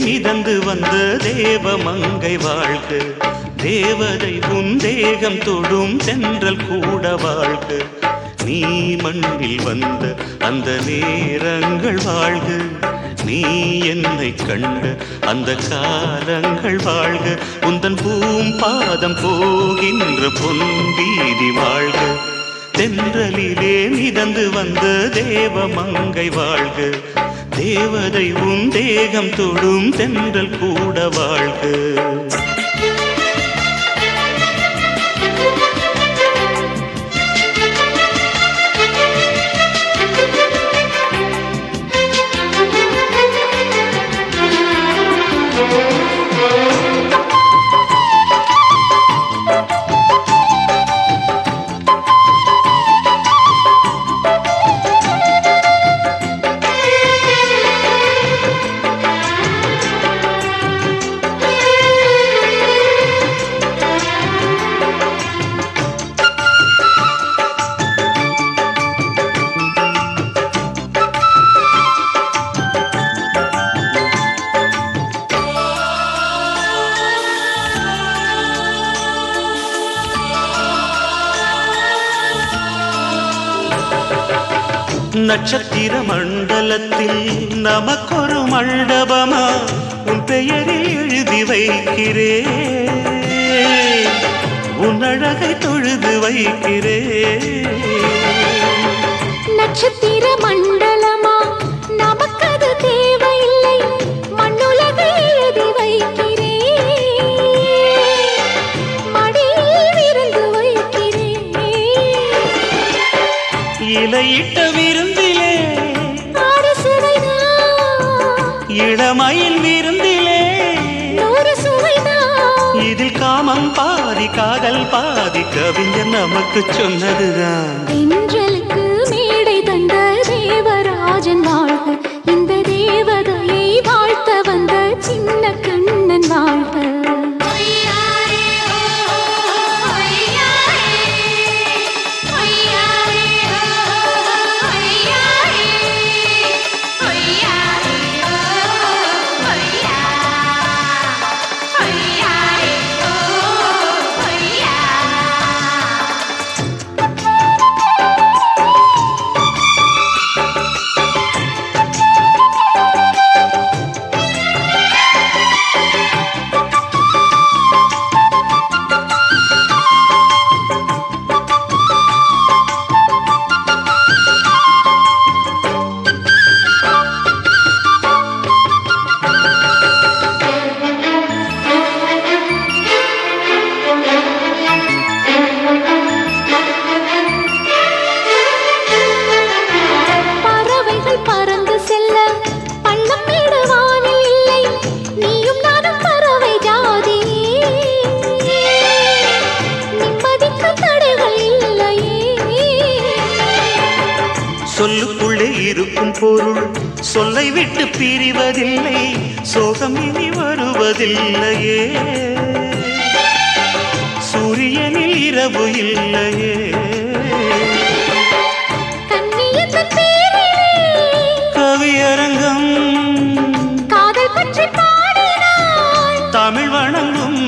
மிதந்து வந்த தேவ மங்கை வாழ்க. தேவதை உன் தேகம் தொடும் தென்றல் கூட வாழ்க. நீ மண்ணில் வந்த அந்த நேரங்கள் வாழ்க. நீ என்னை கண்ட அந்த காலங்கள் வாழ்க. உந்தன் பூம்பாதம் போகின்ற பொன் வீதி வாழ்க. தென்றலிலே மிதந்து வந்த தேவ மங்கை வாழ்க. தேவதை உன் தேகம் தொடும் தென்றல் கூட வாழ்க. நட்சத்திர மண்டலத்தில் நமக்கொரு மண்டபமா உன் பெயரில் எழுதி வைக்கிறேன். உன் அழகை தொழுது வைக்கிறேன். நட்சத்திர மண்டலமா நமக்கது தேவையில்லை. மண்ணுலகை எழுதி வைக்கிறேன். மடியில் விருந்து வைக்கிறேன். இலையிட்ட விருந்திலே இளமையில் விருந்திலே நூறு சுவைதான். இதில் காமம் பாதி காதல் பாதி கவிஞர் நமக்கு சொன்னதுதான். தென்றலுக்கு மேடை தந்த தேவராஜன் வாழ்க. இந்த தேவதையை வாழ்த்த வந்த சின்ன கண்ணன் வாழ்க. சொல்லுக்குள்ளே இருக்கும் பொருள் சொல்லை விட்டு பிரிவதில்லை. சோகம் இனி வருவதில்லையே. சூரியனில் இரவு இல்லையே. கவியரங்கம் காதல் பற்றி பாடினாள். தமிழ் வணங்கும்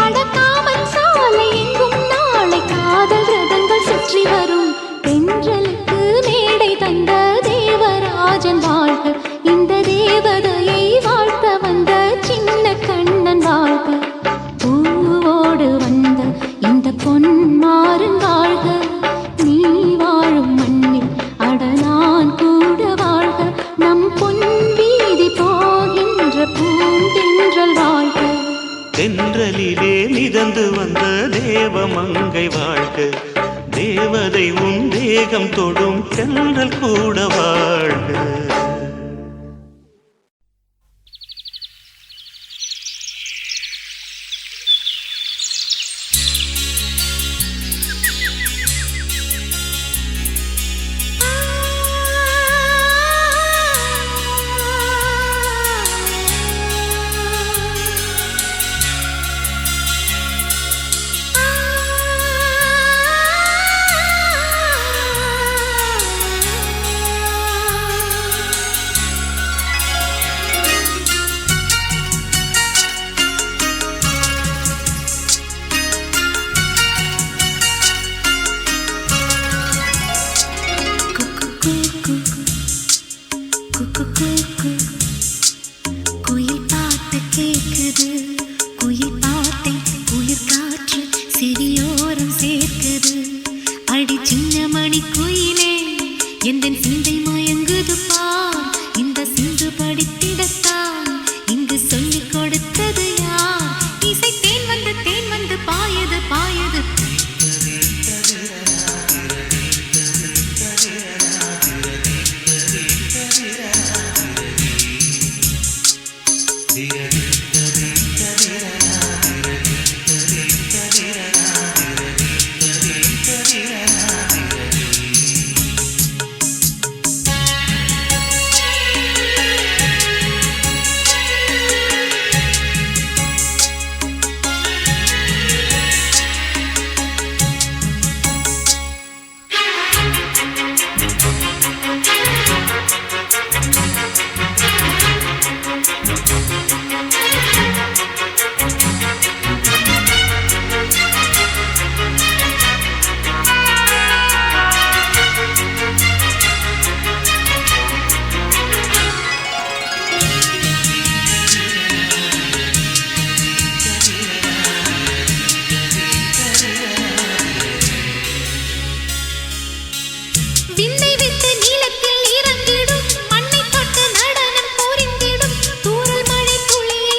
அடக்காமல் சாலை எங்கும் நாளை காதல் ரதங்கள் சுற்றி வரும். தென்றலுக்கு மேடை தந்த தேவராஜன் வாழ்க. இந்த தேவதையை வாழ்த்த வந்த சின்ன கண்ணன் வாழ்க. பூவோடு வந்த இந்த பொன்மாறன் வாழ்க. நீ வாழும் மண்ணில் அடலான் கூட வாழ்க. நம் பொன் வீதி போகின்ற பூந்தென்றல் வாழ்க. தென்றலிலே மிதந்து வந்த தேவ மங்கை வாழ்க. தேவதை உன் தேகம் தொடும் தென்றல் கூட வாழ்க. விண்ணை விட்டு நீலத்தில் இறங்கிடும் மண்ணை தொட்டு நடனம் புரிந்திடும் தூறல் மழை துளியை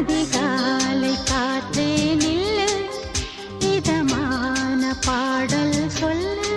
அதிகாலை காற்றே நில்லு இதமான பாடல் சொல்லு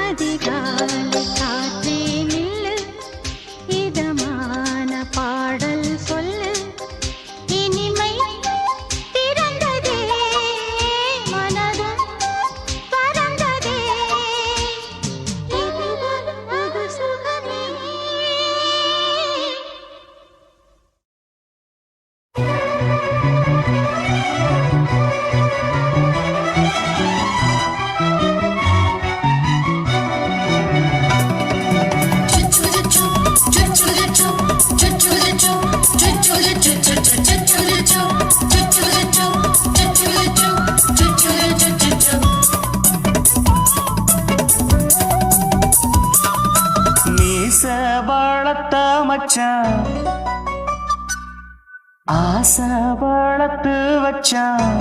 அதிகாலை காற்றே நில்லு இதமான பாடல் சொல்லு இனிமை பிறந்ததே மனதும் பறந்ததே இது சுகமே வளர்த்த மச்சான் ஆசை வளர்த்து வச்சான்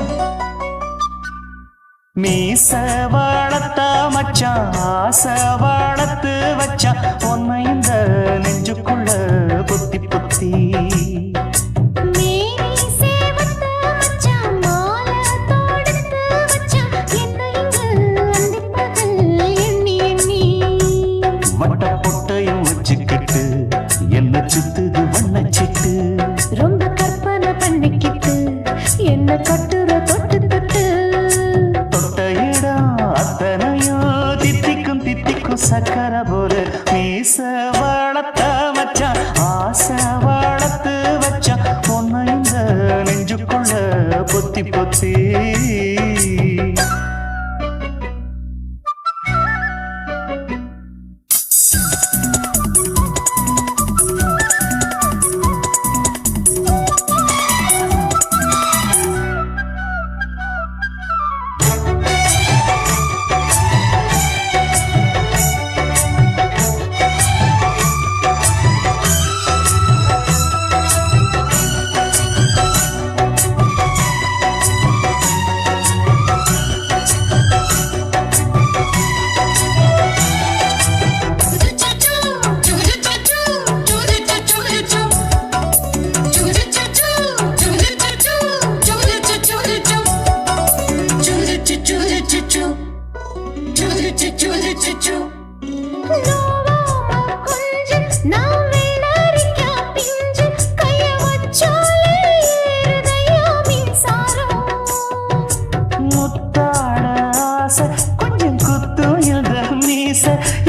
மீச வளர்த்த மச்சான் ஆசை வளர்த்து வச்சான் உன்னை இந்த நெஞ்சுக்குள்ள புத்தி புத்தி என்ன சுத்துது வண்ணச்சிட்டு ரொம்ப கற்பனை பண்ணிக்கிட்டு என்ன கட்டுற தொட்டு தொட்டு தொட்ட இடம் அத்தனையோ தித்திக்கும் தித்திக்கும் சக்கர போல மீச வளர்த்த மச்சான் ஆசை வளர்த்து வச்சான் உன்னை இந்த நெஞ்சுக்குள்ள பொத்தி பொத்தி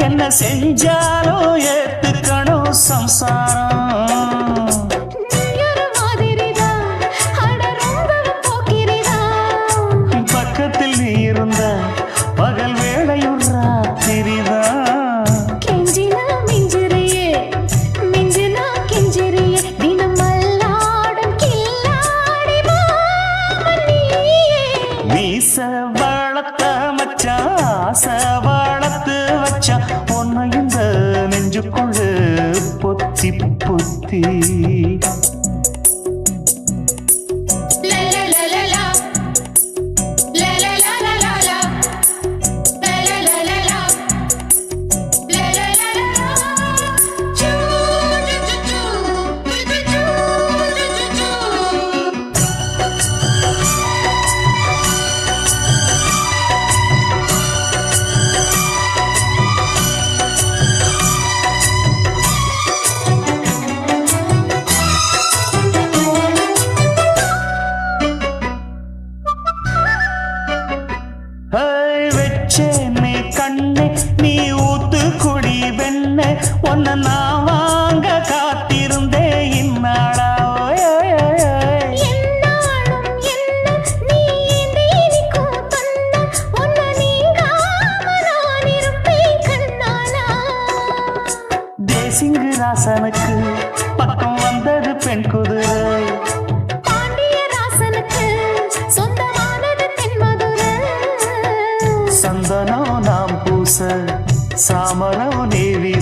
என்ன செஞ்சாலும் ஏத்துக்கணும் சம்சாரம் பக்கத்தில் நீ இருந்த பகல் வேளையும் ராத்திரிதான் கெஞ்சினா மிஞ்சிரியே மிஞ்சினா கெஞ்சிரியே தினம் மல்லாடும் கில்லாடி மீச வளர்த்த மச்சான் ஆசை வளர்த்து வச்சான் உன்னை இந்த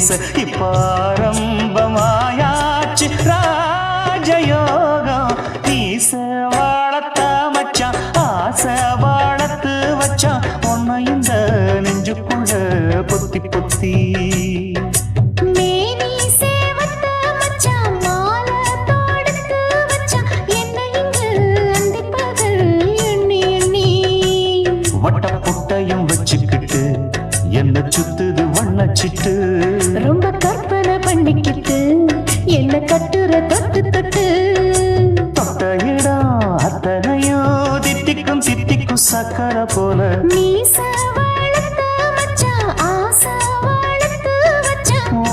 வீச இப்பாரம்பமாயாச்சு ராஜயோகம். நீச வாழத்த மச்சான் ஆசை வாழத்து வச்சான் உன்னை இந்த நெஞ்சுக்குள்ள பொத்தி பொத்தி. வட்டப்புட்டையும் வச்சுக்கிட்டு என்ன சுத்துது வண்ணச்சிட்டு. ரொம்ப கற்பனை பண்ணிக்கிட்டு என்ன கட்டுற தொட்டு தொட்டு. தொட்ட இடம் அத்தனையோ தித்திக்கும் தித்திக்கும் சக்கர போல.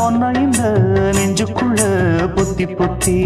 உன்னை இந்த நெஞ்சுக்குள்ள பொத்தி பொத்தி.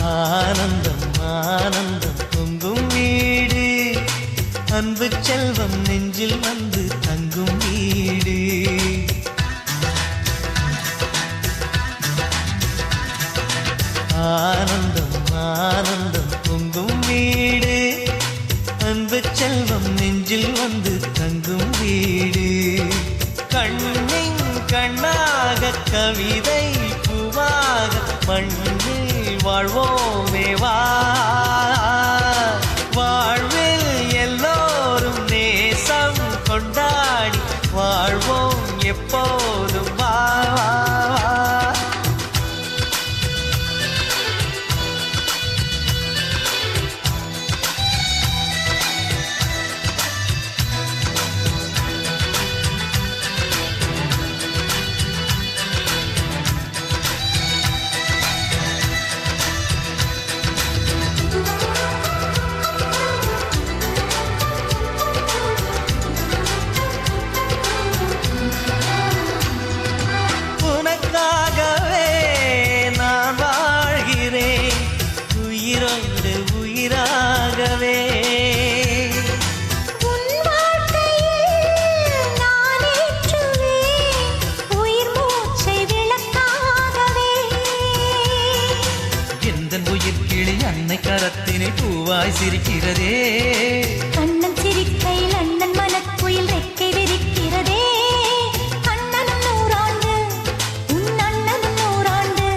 ஆனந்தம் ஆனந்தம் பொங்கும் வீடு, அன்பு செல்வம் நெஞ்சில் வந்து தங்கும் வீடு. ஆனந்தம் ஆனந்தம் பொங்கும் வீடு, அன்பு செல்வம் நெஞ்சில் வந்து தங்கும் வீடு. கண்ணின் கண்ணாக கவிதை பூவாக மண்ணில் வாழ்வோமே வா. வாழ்வில் எல்லோரும் நேசம் கொண்டாடி வாழ்வோம் எப்போதும் வா. கரத்தினை பூவாய் சிரிக்கிறதே. கண்ணன் சிரிக்கையில் அண்ணன் மனக்குயில் ரெக்கை விரிக்கிறதே. அண்ணனும் நூறாண்டு உன் அண்ணனும் நூறாண்டு,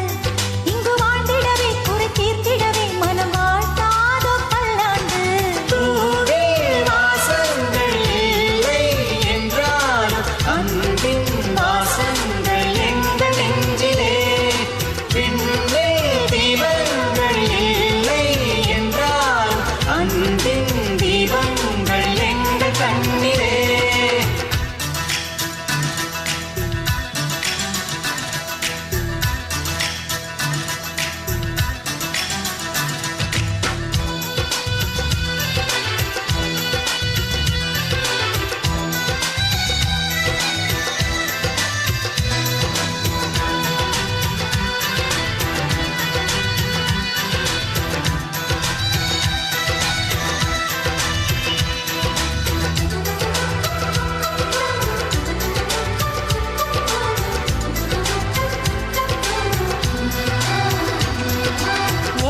இங்கு வாழ்ந்திடவே குறை தீர்த்திடவே மனம் வாழ்த்தாதோ பல்லாண்டு. பூவில் வாசங்கள் இல்லை என்றாலும் அன்பின் வாசங்கள் எங்கள் நெஞ்சிலே. பின்னே தீபங்கள் இல்லை என்றாலும் அன்பின் தீபங்கள் எங்கள் கண்ணிலே.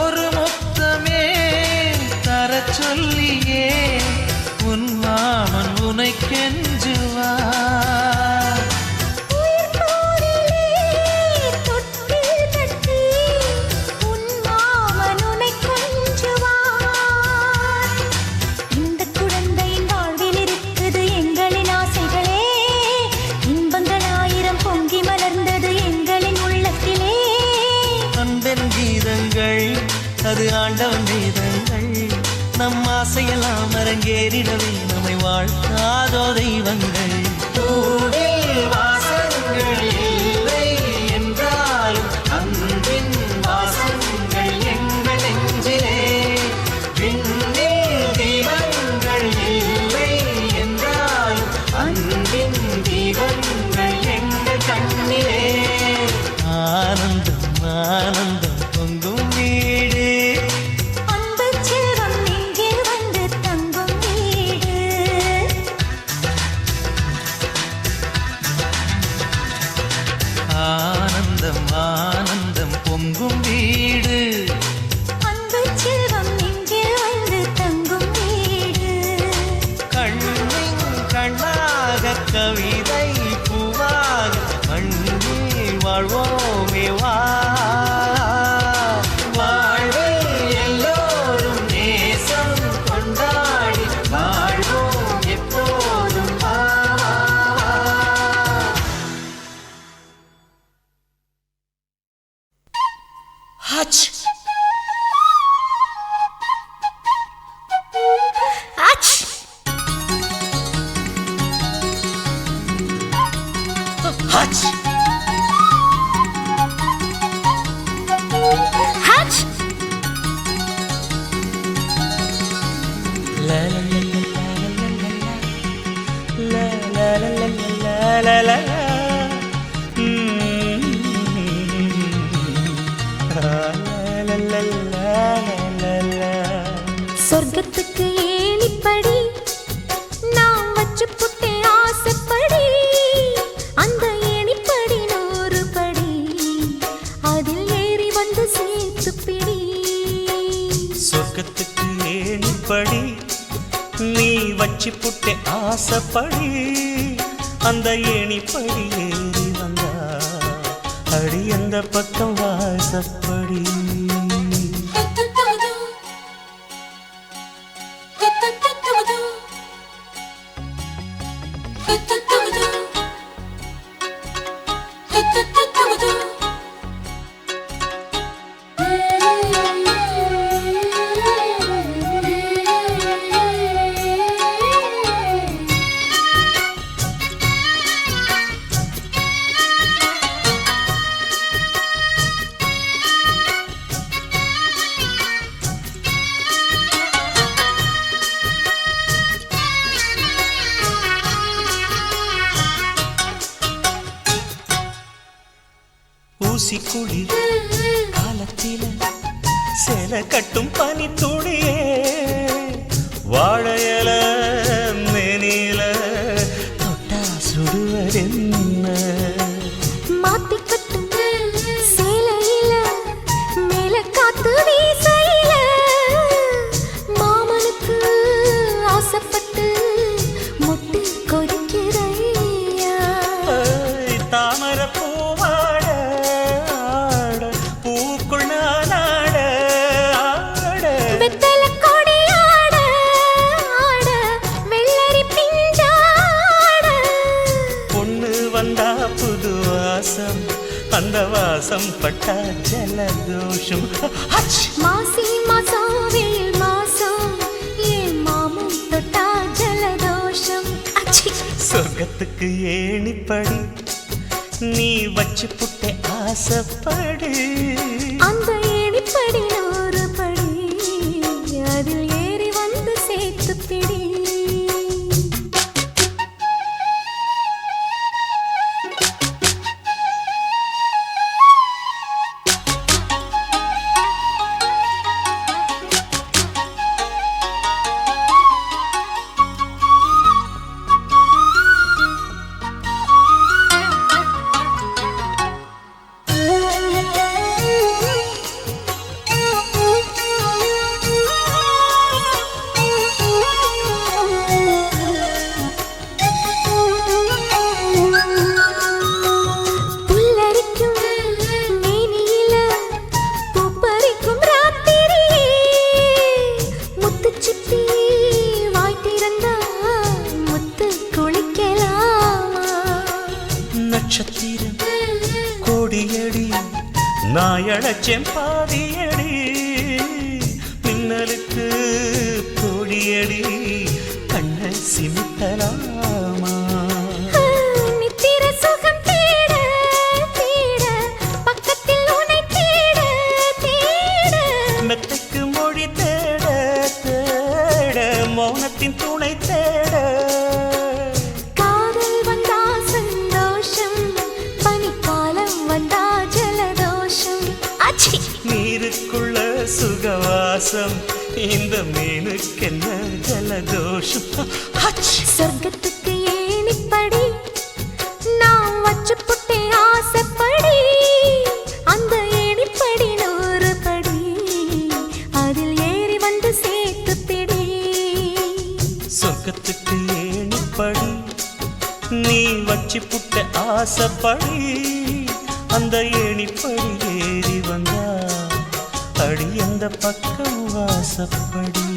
ஒரு முத்தமே தர சொல்லியே உன் மாமன் உனை கெஞ்சுவார். இந்த குழந்தையின் வாழ்வில் இருக்குது எங்களின் ஆசைகளே. இன்பங்கள் ஆயிரம் பொங்கி மலர்ந்தது எங்களின் உள்ளத்திலே. அன்பென் கீதங்கள் அது ஆண்டவன் வேதங்கள், நம் ஆசையெல்லாம் அரங்கேறிடவே நம்மை வாழ்த்தாதோ தெய்வங்கள். பூவில் வாசங்கள் இல்லை என்றாலும் அன்பின் வாசங்கள் எங்கள் நெஞ்சிலே. விண்ணில் தீபங்கள் இல்லை என்றாலும் அன்பின் தீபங்கள் எங்கள் H H H H la la la la la la la la சொர்க்கத்துக்கு ஏணிப்படி நான் வச்சு புட்டே ஆசைப்படி அந்த ஏணிப்படி 100 படி அதில் ஏறி வந்து சேர்த்து பிடி சொர்க்கத்துக்கு ஏணிப்படி நீ வச்சு புட்டே ஆசைப்படி அந்த ஏணிப்படி ஏறி வந்தா அடி அந்த பக்கம் வாசப்படி ஊசிக்குழி காலத்தில சேல கட்டும் பனி துளியே வாழையல மேனில தொட்டா சுடுவதென்ன மாத்திக்கட்டும் சேலையில மேல காத்து வீசையில மாமனுக்கு ஆசைப்பட்டு முட்டு கொதிக்கிறையா தாமர பூவாட ஆட பூக்குள் நானாட ஆட வெத்தல கொடியாட ஆட வெள்ளரி பிஞ்சாட பொண்ணு வந்தா புது வாசம் அந்த வாசம் பட்டா ஜலதோஷம் ஹச்! மாசி மாசம் வெயில் மாசம் ஏன் மாமன் தொட்டா ஜலதோஷம் அச்சி சொர்க்கத்துக்கு ஏணிப்படி நீ வச்சு புட்டே ஆசைப்படு அந்த ஏணிப்படி 100 படி அதில் ஏறி வந்து சேர்த்து பிடி புல்லரிக்கும் மேனியில பூப்பறிக்கும் ராத்திரியே முத்துச்சிப்பி வாய் திறந்தா முத்து குளிக்கலாமா நட்சத்திரம் கோடியடி நாயழச்சேன் பாதியடி மின்னலுக்கு கோடியடி கண்ண சிமிட்டலாமா நித்திர சுகம் தேட தேட பக்கத்தில் உன்னை தேட தேட மெத்தைக்கு மொழி தேட தேட மௌனத்தின் துணை தேட காதல் வந்தா சந்தோஷம் பனிக்காலம் வந்தா ஜலதோஷம் அச்சி நீருக்குள்ள சுகவாசம் இந்த மீனுக்கென்ன ஜலதோஷம் ஹச்! சொர்க்கத்துக்கு ஏணிப்படி நான் வச்சு புட்டே ஆசைப்படி அந்த ஏணிப்படி 100 படி அதில் ஏறி வந்து சேர்த்து பிடி சொர்க்கத்துக்கு ஏணிப்படி நீ வச்சு புட்ட ஆசைப்படி அந்த ஏணிப்படி ஏறி வந்தா அடி அந்த பக்கம் வாசப்படி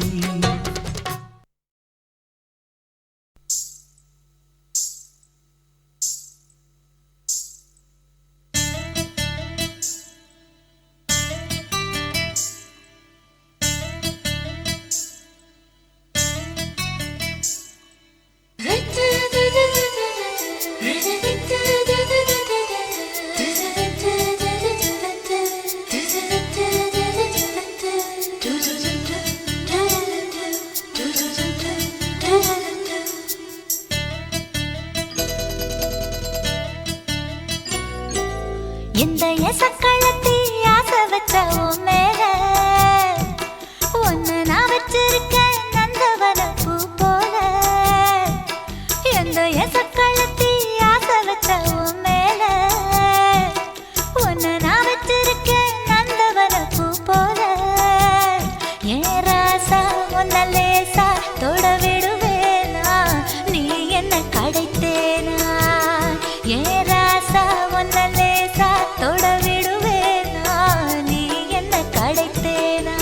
படைத்தேனா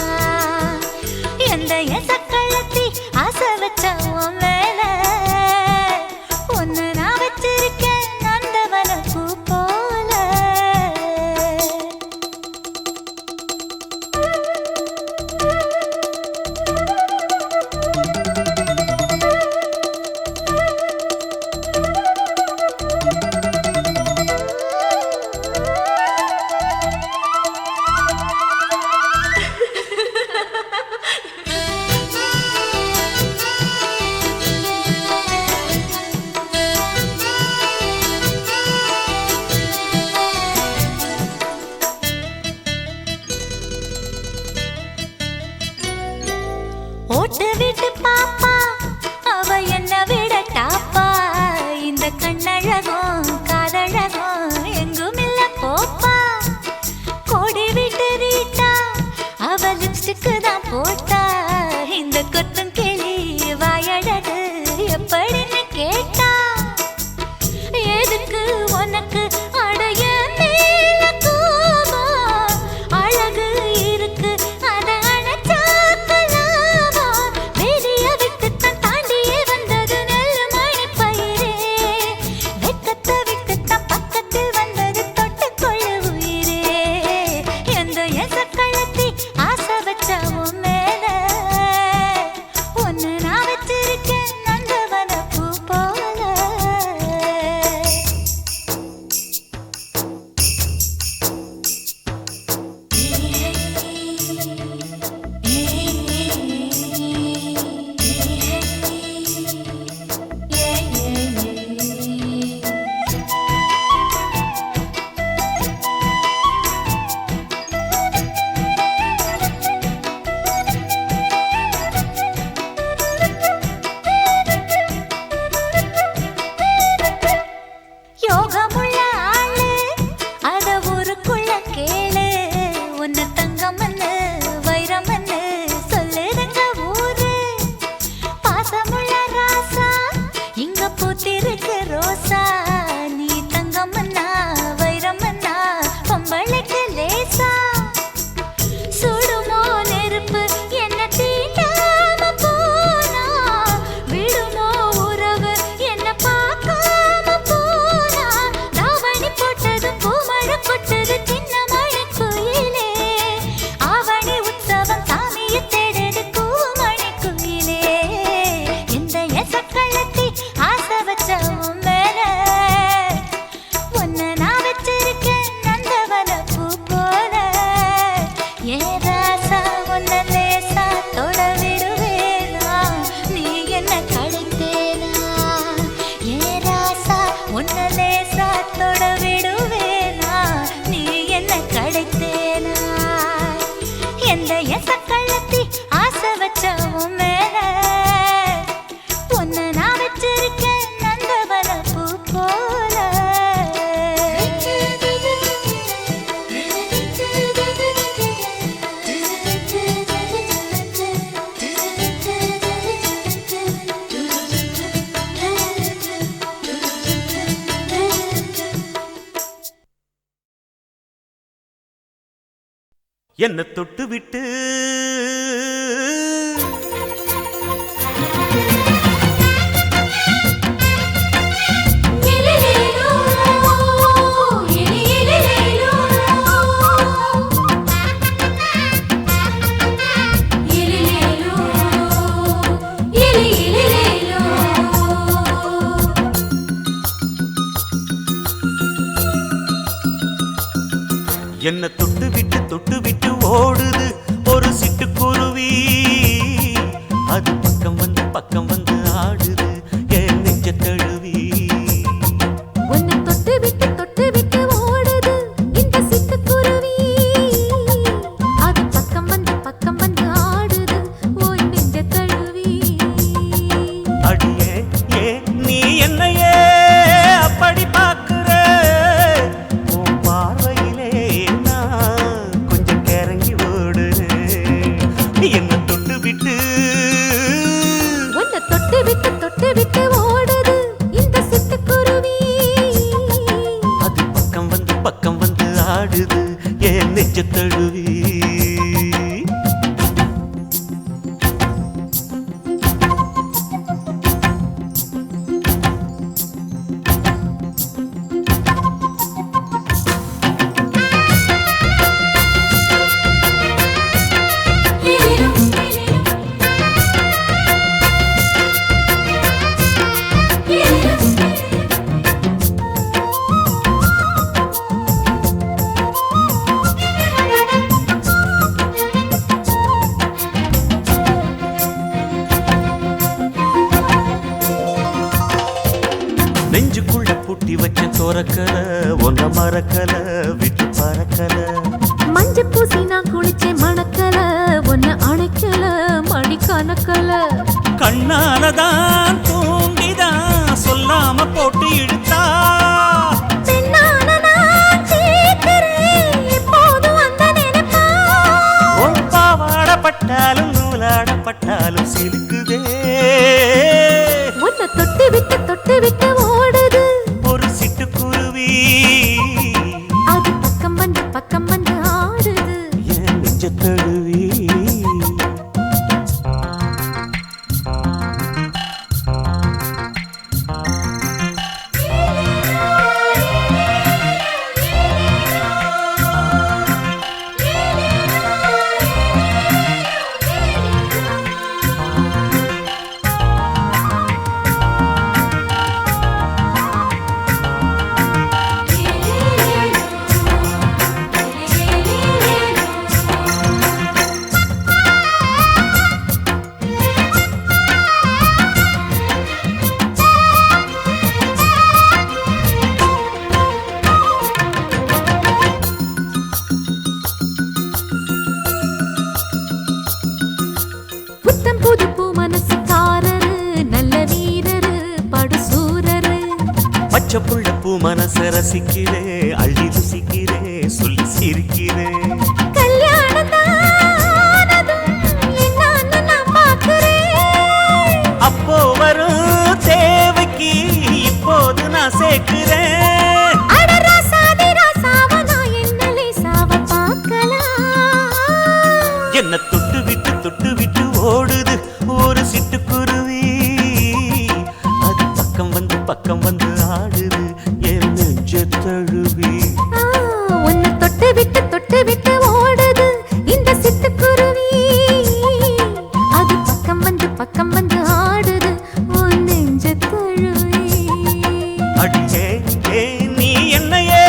எந்த எசக்கள்ளத்தி ஆசை வச்ச உன் மேல ஒன்னு நான் வச்சிருக்கேன் நந்தவன பூ போல ஓட்டு விட்டு பாப்பா அவ என்ன விட டாப்பா இந்த கண்ணழகும் காதழகும் எங்கும் இல்ல போப்பா கோடி விட்டு ரீட்டா அவ லிப்ஸ்டிக்கு தான் போட்டா இந்த கொத்தும் கிளி வாயழகு எப்படின்னு கேட்டா எதுக்கு உனக்கு அடைய மேல கோபம் அழகு இருக்கு அத அணைச்சாக்கலாமா வெளிய விட்டுத்தான் தாண்டியே வந்தது நெல் மணி பயிரே வெக்கத்தை விட்டுத்தான் பக்கத்தில் வந்தது தொட்டுக்கொள்ளு உயிரே எந்த எசக்கள்ளத்தி ஆசை வச்ச உன் மேல ஒன்னு நான் வச்சிருக்கேன் நந்தவன பூ போல யோகமுள்ள ஆளு அத ஊருக்குள்ள கேளு உன்ன தங்கமன்னு வைரமன்னு சொல்லுதுங்க ஊரு பாசமுள்ள ராசா இங்க பூத்திருக்கு ரோசா நீ தங்கமன்னா வைரமன்னா பொம்பளைக்கு லேசா சுடுமோ நெருப்பு என்ன தீண்டாம போனா விடுமோ உறவு என்ன பார்க்காம போனா தாவணி போட்டதும் பூமழை கொட்டது சின்ன மழை குயிலே ஆவணி உற்சவம் சாமியை தேடுது பூமணி குயிலே இந்த எசக்கள்ளத்தி ஆசை வச்ச உன் மேல ஒன்ன நான் வச்சிருக்கேன் நந்தவன பூ போல ஏ ராசா உன்ன லேசா தொட விடுவேனா நீ என்ன கடைத்தேனா ஏ ராசா உன்ன லேசா தொட விடுவேனா நீ என்ன கடைத்தேனா எந்த எசக்கள்ளத்தி ஆசை வச்ச உன் மேல ஒன்னு நான் வச்சிருக்கேன் நந்தவன பூ போல என்ன தொட்டு விட்டு என்ன தொட்டு விட்டு ஓடுது ஒரு சிட்டுக்குருவி அது பக்கம் வந்து ஆடுது என் நெஞ்ச தழுவி உன்னை தொட்டு விட்டு ஓடுது இந்த சிட்டுக்குருவி அது பக்கம் வந்து ஆடுது உன் நெஞ்ச தழுவி அடியே ஏ நீ என்னையே அப்படி பார்க்கிற உன் பார்வையிலே நான் கொஞ்சம் கிறங்கி ஓடுற பொறக்கல ஒன்ன மறக்கல விட்டு பறக்கல மஞ்சள் பூசி நான் குளிச்சேன் மணக்கல ஒன்ன அணைக்கல மடி கணக்கல கண்ணாலதான் தூங்கிதான் சொல்லாம போட்டு இழுத்தா பெண்ணான நான் கேட்கிறேன் எப்போதும் அந்த நினைப்பா பாவாடப்பட்டாலும் நூலாடப்பட்டாலும் சிலுக்குதே உன்னை தொட்டு விட்டு ஓடுது ஒரு சிட்டுக்குருவி அது பக்கம் வந்து ஆடுது என் நெஞ்ச தழுவி புத்தம் புது பூ மனசுக்காரரு நல்ல வீரரு படுசூரரு பச்சை புள்ள பூ மனச ரசிக்கிறே அள்ளி ருசிக்கிறே சொல்லி சிரிக்கிறே கல்யாணம் தானதும் என்னன்னு நான் பார்க்கிறேன் அப்போ வரும் தேவைக்கு இப்போது நான் சேர்க்கிறேன் அட ராசாதி ராசாவ நான் என்ன லேசாவ பார்க்கலாம் என்ன தொட்டு விட்டு ஓடுது ஒரு சிட்டுக்குருவி அது பக்கம் வந்து ஆடுது என் நெஞ்ச தழுவி உன்னை தொட்டு விட்டு ஓடுது இந்த சிட்டுக்குருவி அது பக்கம் வந்து ஆடுது உன் நெஞ்ச தழுவி அடியே நீ என்னையே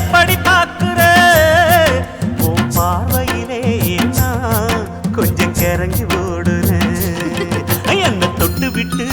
அப்படி பார்க்கிற உன் பார்வையிலே நான் கொஞ்சம் கிறங்கி ஓடுறேன் என்ன தொட்டு விட்டு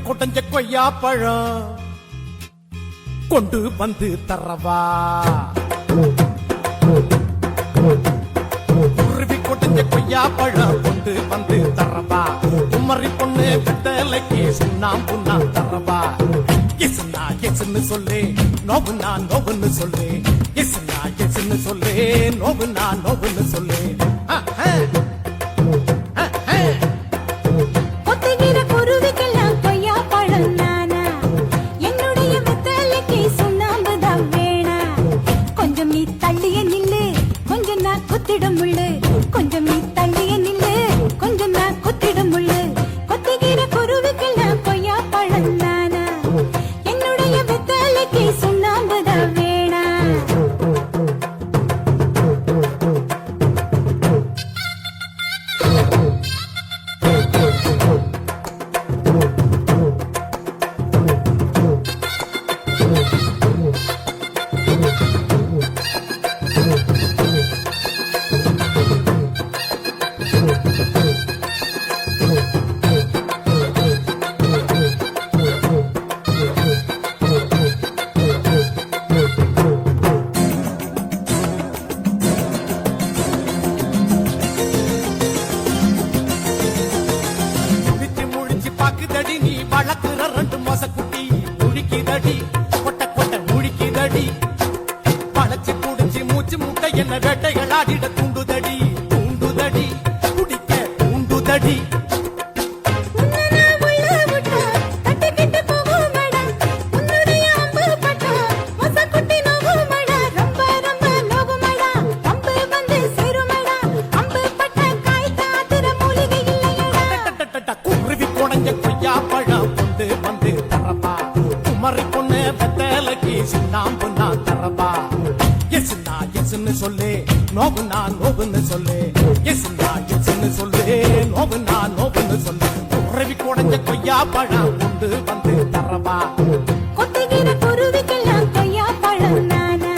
கொட்டஞ்ச கொய்யா பழம் கொண்டு வந்து தரவா உருவி கொட்டஞ்ச கொய்யா பழம் கொண்டு வந்து தரவா குமரி பொண்ணு கட்டளைக்கு சுண்ணாம் புண்ணா தரவா எசுனா எசுன்னு சொல்லு நோவுனா நோவுன்னு சொல்லு எசுனா எசுன்னு சொல்லு நோவுனா நோவுன்னு சொல்லு ஒத்துகிற குருவிக்கெல்லாம் கொய்யா பழம் நானா என்னுடைய வெத்தலைக்கு சுண்ணாம்புதான் வேணா கொஞ்சம் நீ தள்ளிய நில்லு கொஞ்சம் நான் குத்திடும் முள்ளு கொஞ்சம் நீ தள்ளிய நில்லு கொஞ்சம் நான் குத்திடும் முள்ளு கொத்துகிற குருவிக்கெல்லாம் கொய்யா பழம் நானா என்னுடைய வெத்தலைக்கு சுண்ணாம்புதான் வேணா பாக்குதடி நீ வளர்க்குற ரெண்டு மாசக்குட்டி முழிக்குதடி கொட்ட கொட்ட முழிக்குதடி பழச்சு புடிச்சு மூச்சு முட்டை என்ன வேட்டைகள் ஆடிட தூண்டுதடி தூண்டுதடி குடிக்க தூண்டுதடி குருவி கொடைஞ்ச கொய்யா பழம் கொண்டு வந்து தரப்பா குமரி பொண்ணு நோவுனா நோவுன்னு சொல்லு எசுனா எசுன்னு சொல்லு நோவுனா நோவுன்னு சொல்லு உறவி குடைஞ்ச கொய்யா பழம் கொண்டு வந்து தரவா கொட்டுகிற குருவிக்கெல்லாம் கொய்யா பழம் நானா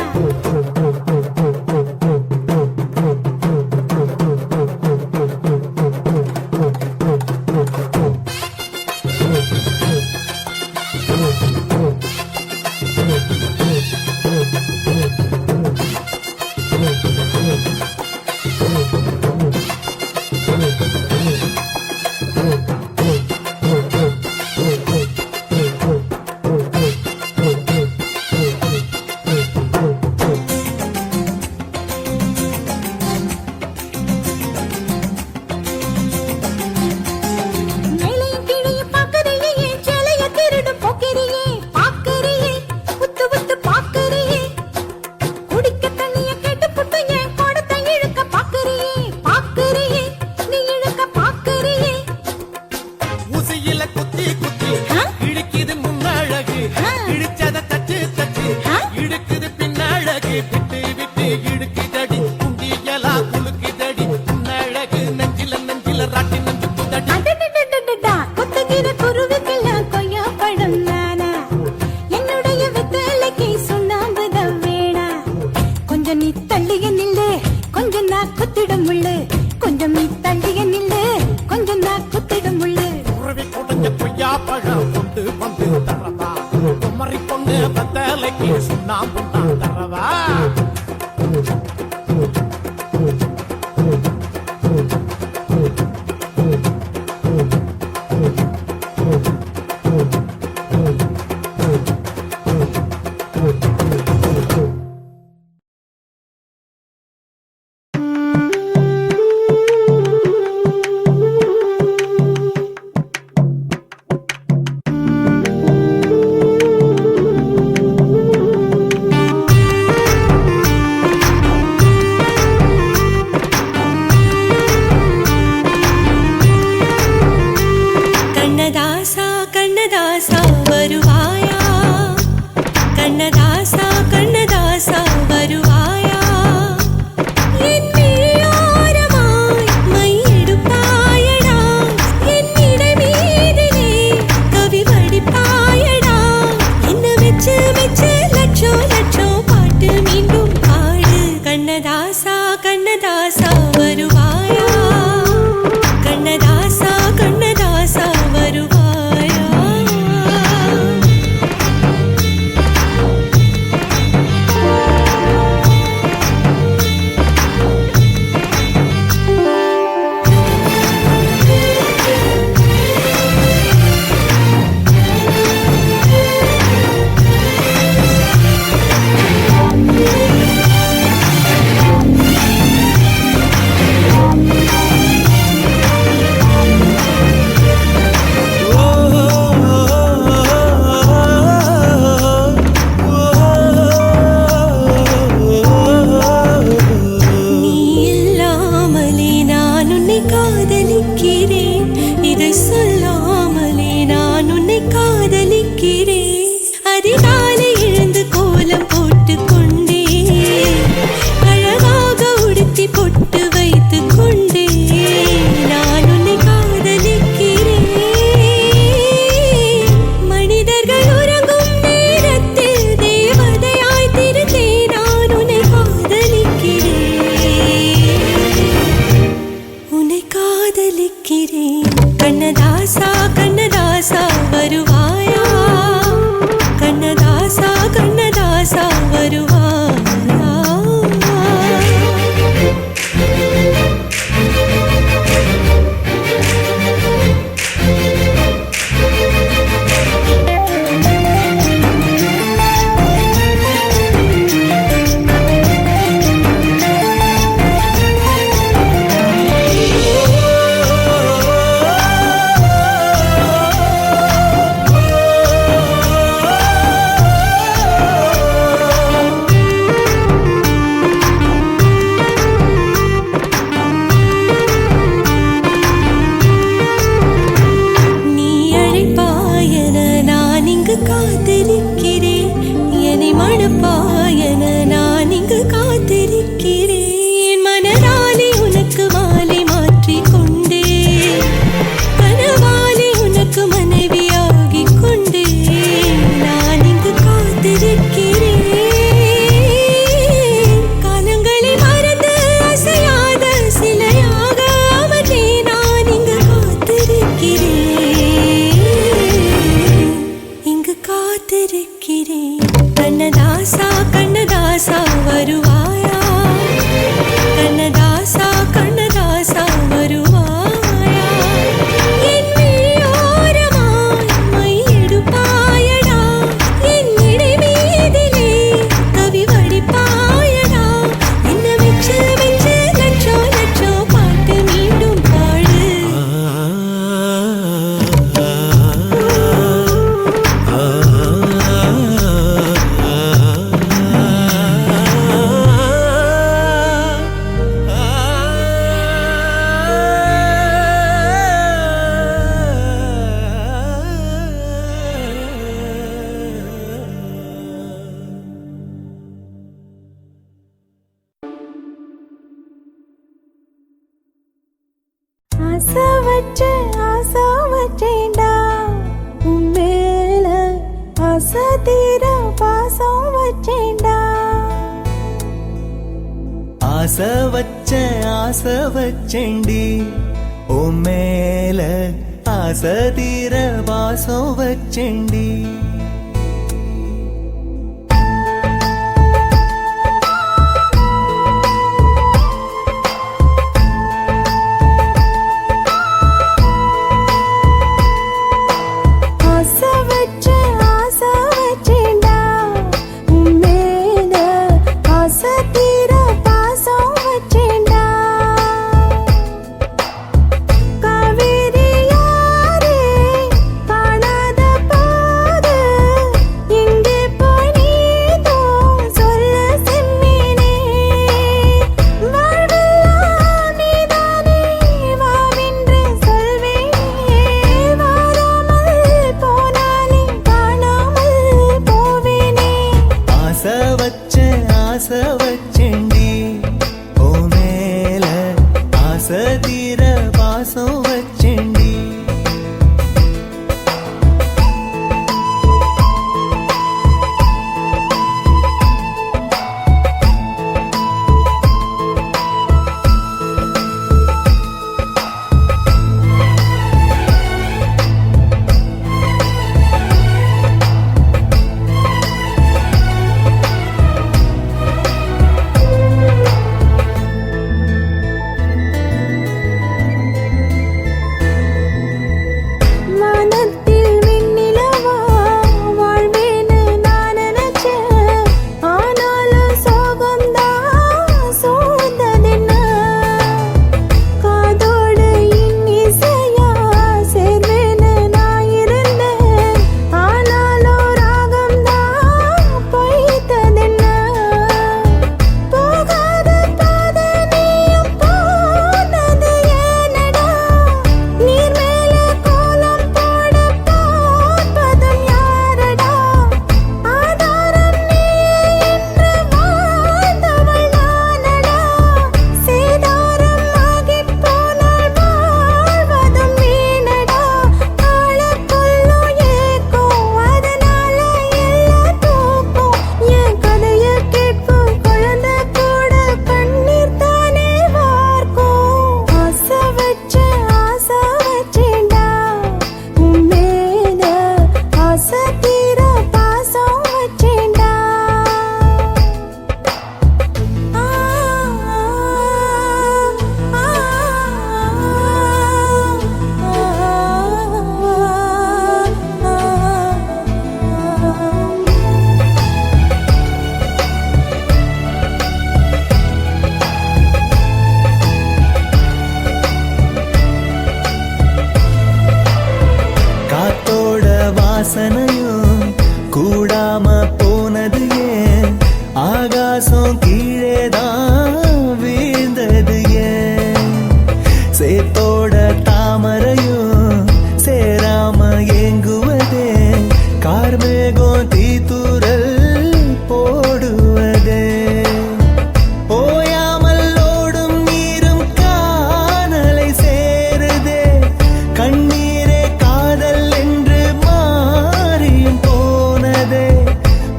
மேலையும் கீழையும் பார்க்கறியே, என் சேலைய திருடும் போக்கிரியே, பார்க்கறியே, உத்து உத்து பார்க்கறியே. குடிக்க தண்ணிய கேட்டுப்புட்டு என் குடத்தை இழுக்க பார்க்கறியே, பார்க்கறியே, நீ இழுக்க பார்க்கறியே. ஊசியில குத்தி குத்தி ஆ? இழுக்குது முன்னழகு ஆ. இடிச்சத தச்சு தச்சு ஆ? இழுக்குது பின்னழகு விட்டு விட்டு இழுக்குதடி குண்டியலா குலுக்குதடி முன்னழகு நெஞ்சில நெஞ்சில ராட்டி நெஞ்சு குதடி அடடடடடடா, கொத்துகிற குருவிக்கெல்லாம் கொய்யா பழம் நானா? என்னுடைய வெத்தலைக்கு சுண்ணாம்புதான் வேணா? கொஞ்சம் நீ தள்ளிய நில்லு, கொஞ்சம் நான் குத்திடும் முள்ளு. கொஞ்சம் நீ தள்ளிய நில்லு, கொஞ்சம் நான் குத்திடும் முள்ளு. உறவி குடைஞ்ச கொய்யா பழம் கொண்டு வந்து தரவா குமரி பொண்ணு பத்தலைக்கு சுண்ணாம்பு நான் தரவா கண்ணதாசா கண்ணதாசா வருவாயா கண்ணதாசா கண்ணதாசா வருவாயா என் விழியோரமாய் மையெடுப்பாயடா என்னிட மீதிலே கவி வடிப்பாயடா என்ன வெச்சு வெச்சு லட்சம் லட்சம் பாட்டு மீண்டும் பாடு கண்ணதாசா கண்ணதாசா வருவாயா கண்ணதாசா கண்ணதாசா வருவாயா ஆசை வச்சேன்டா உன் மேல ஆசை தீர பாசம் வச்சேன்டா ஆசை வச்சேண்டி உன் மேல ஆசை தீர பாசம் வச்சேண்டி ஆசை வச்சேண்டி உன் மேல ஆசை தீர பாசம் வச்சேண்டி வாசனையும் கூடாம போனது ஏன் ஆகாசம் கீழேதான் வீழ்ந்தது ஏன் சேத்தோட தாமரையும் சேராம ஏங்குவதே கார்மேகம் தீத்துரல் போடுவதே ஓயாமல் ஓடும் நீரும் காணலை சேருதே கண்ணீரே காதல் என்று மாறியும் போனதே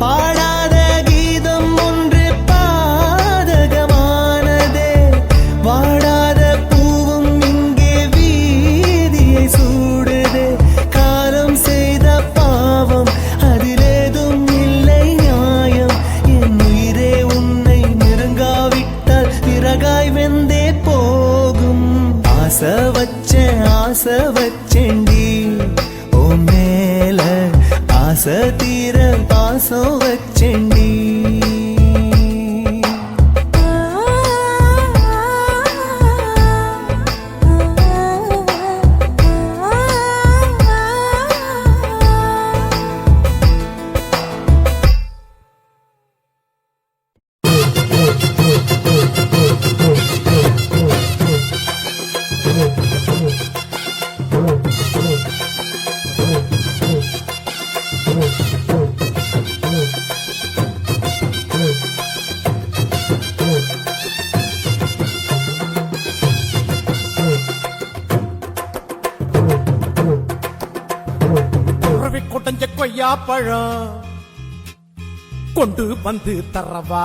பாடாத கீதம் ஒன்று பாதகமானதே வாடாத பூவும் இங்கே வீதியை சூடுதே காலம் செய்த பாவம் அதிலேதும் இல்லை நியாயம் என் உயிரே உன்னை நெருங்காவிட்டால் பிறகாய் வெந்தே போகும் ஆசை வச்சேண்டி உன் மேல ஆசை தீர பாசம் வச்சேண்டி கொய்யாப்பழம் கொண்டு வந்து தரவா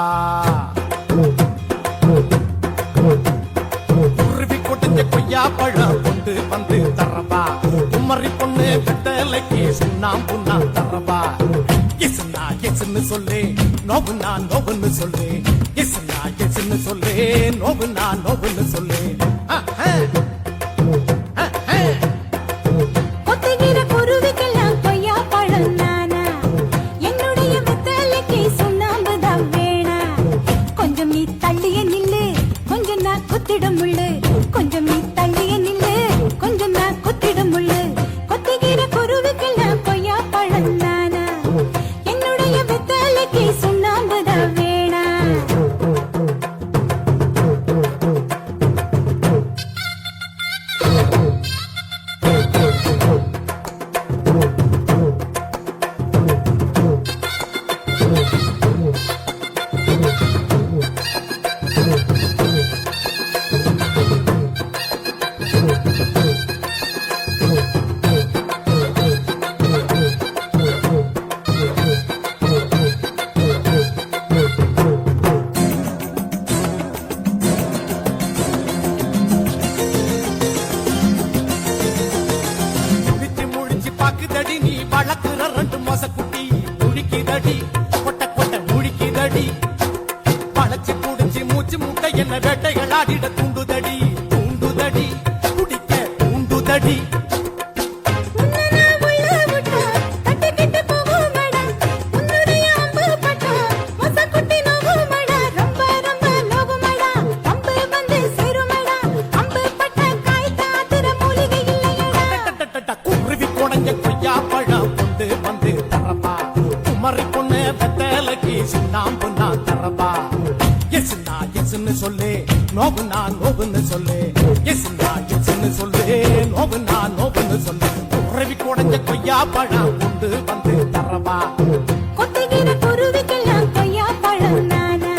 உருவி கொடிஞ்ச கொய்யாப்பழம் கொண்டு வந்து தரவா குமரி பொண்ணு வெத்தலைக்கு சுண்ணாம்புன்னா தரவா எஸ்னா எஸ்ன்னு சொல்லு நோவுனா நோவுன்னு சொல்லு எஸ்னா எஸ்ன்னு சொல்லு நோவுனா நோவுன்னு சொல்லு கொத்துகிற குருவிக்கெல்லாம் கொய்யா பழம் நானா என்னுடைய வெத்தலைக்கு சுண்ணாம்பு தான் வேணா கொஞ்சம் நீ தள்ளிய நில்லு கொஞ்சம் நான் குத்திடும் முள்ளு கொஞ்சம் நீ தள்ளிய நில்லு கொஞ்சம் நான் குத்திடும் முள்ளு கொத்துகிற குருவிக்கெல்லாம் கொய்யா பழம் நானா என்னுடைய வெத்தலைக்கு சுண்ணாம்பு தான் வேணா பிச்சு முழிச்சு பாக்குதடி நீ வளர்க்குற ரெண்டு மாச குட்டி முழிக்குதடி கொட்ட கொட்ட முழிக்குதடி பழச்சு குடிச்சு மூச்சு முட்டை என்ன வேட்டைகள் ஆடிட தூண்டுதடி தூண்டுதடி குடிக்க தூண்டுதடி உன்னனா உள்ள விட்டா தட்டிக்கிட்டு போகுமடா உன்னுடைய அம்பு பட்டா மொசக்குட்டி நோகுமடா ரொம்ப ரொம்ப நோகுமடா அம்பு வந்து சேருமடா அம்பு பட்ட காய் தாத்துற மூலிகை இல்லையடா குருவி குடஞ்ச கொய்யா பழம் கொண்டு வந்து தரப்பா குமரி பொண்ணு வெத்தலைக்கு சுண்ணாம்புன்னா தரப்பா எஸ்னா எஸ்ன்னு சொல்லு நோவுனா நோவுன்னு சொல்லு எஸ்னா எஸ்ன்னு சொல்லு நோவுனா நோவுன்னு சொல்லு குருவி குடஞ்ச கொய்யா பழம் கொண்டு வந்து தரப்பா கொத்துகிற குருவிக்கெல்லாம் கொய்யா பழம் நானா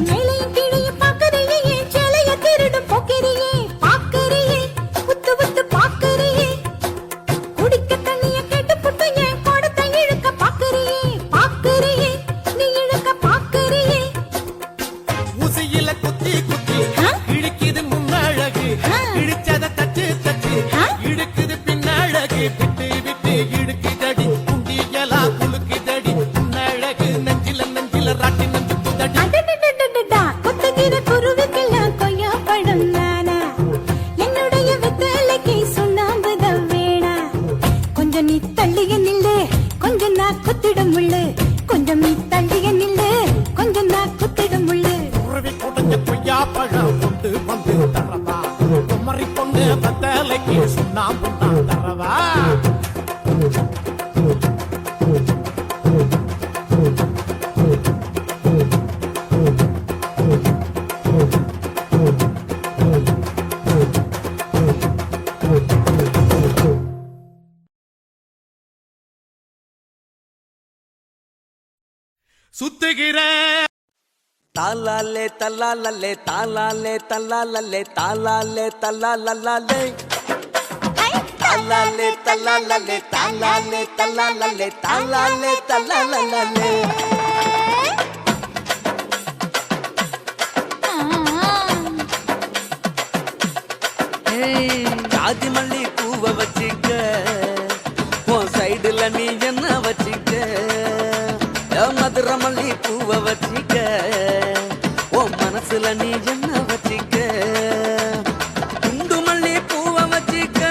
மேலையும் கீழையும் பார்க்கறியே என் சேலைய திருடும் போக்கிறியே பார்க்கறியே புத்து புத்து பார்க்கறியே குடிக்க தண்ணிய கேட்டு புட்டு என் கோடத்தை இழுக்க பார்க்கறியே பார்க்கறியே நீ இழுக்க பார்க்கறியே ஊசியில குத்தி குத்தி ஆ? இழுக்குது முன்னழகு ஆ. இழுச்சத தச்சு தச்சு ஆ? இழுக்குது பின்னழகு விட்டு விட்டு இழுக்குதடி குண்டியலா குலுக்குதடி முன்னழகு நெஞ்சில நெஞ்சில ராட்டி நெஞ்சு புதடி அடடடடடடா, கொத்துகிற குருவிக்கெல்லாம் கொய்யா பழம் நானா என்னுடைய வெத்தலைக்கு சுண்ணாம்பு தான் வேணா கொஞ்சம் நீ தள்ளிய நில்லு கொஞ்சம் நான் குத்திடும் முள்ளு கொஞ்சம் நீ தள்ளிய நில்லு கொஞ்சம் நான் குத்திடும் முள்ளு குருவி குடஞ்ச கொய்யா பழம் கொண்டு வந்து தரவா குமரி பொண்ணு வெத்தலைக்கு சுண்ணாம்புன்னா தரவா சுத்துகிற தாலாலே தல்லாலே தாலாலே தல்லாலே தாலாலே தல்லாலே தாலாலே தல்லாலே தாலாலே தல்லாலே தாலாலே தல்லாலே ஜாதி மல்லி பூவை வச்சுக்க உன் சைடுல நீ என்ன வச்சுக்க மதுரை மல்லி பூவை வச்சுக்க உன் மனசுல நீ என்ன வச்சுக்க குண்டு மல்லி பூவை வச்சுக்க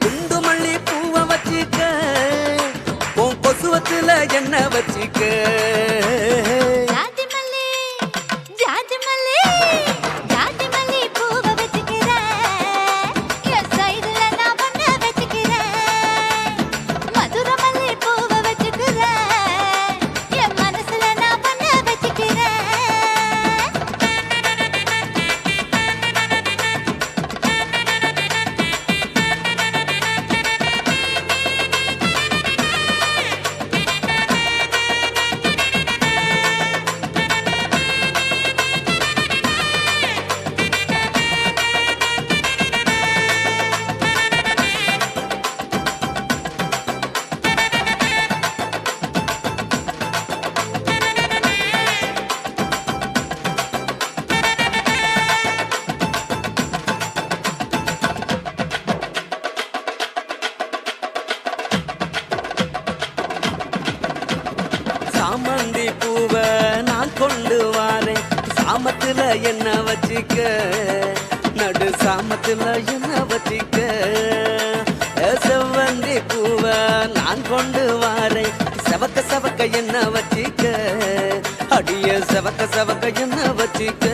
குண்டு மல்லி பூவை வச்சுக்க உன் கொசுவ சாமத்துல என்ன வச்சிக்க நடு சாமத்துல என்ன வச்சிக்க செவ்வந்தி பூவ நான் கொண்டு வாரேன் செவக்க செவக்க என்ன வச்சிக்க அடிய செவக்க செவக்க என்ன வச்சிக்க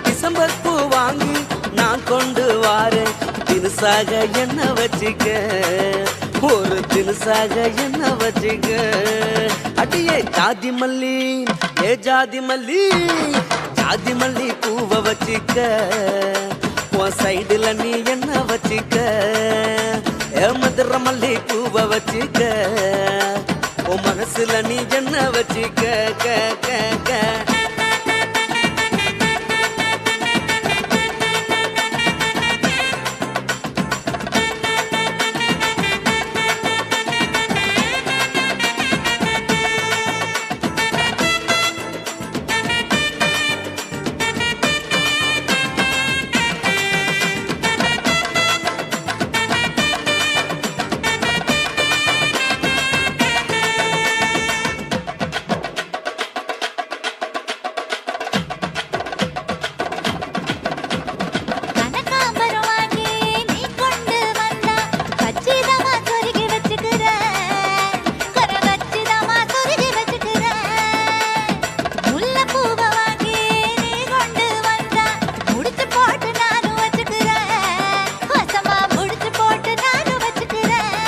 டிசம்பர் பூ வாங்கி நான் கொண்டு வாரேன் தினுசாக என்ன வச்சிக்க ஒரு தினுசாக என்ன வச்சிக்க அடியே ஜாதி மல்லி ஏ ஜாதி மல்லி ஜாதி மல்லி பூவ வச்சிக்க உன் சைடுல நீ என்ன வச்சிக்க ஏ மதுர மல்லி பூவ வச்சிக்க உன் மனசுல நீ என்ன வச்சிக்க க க க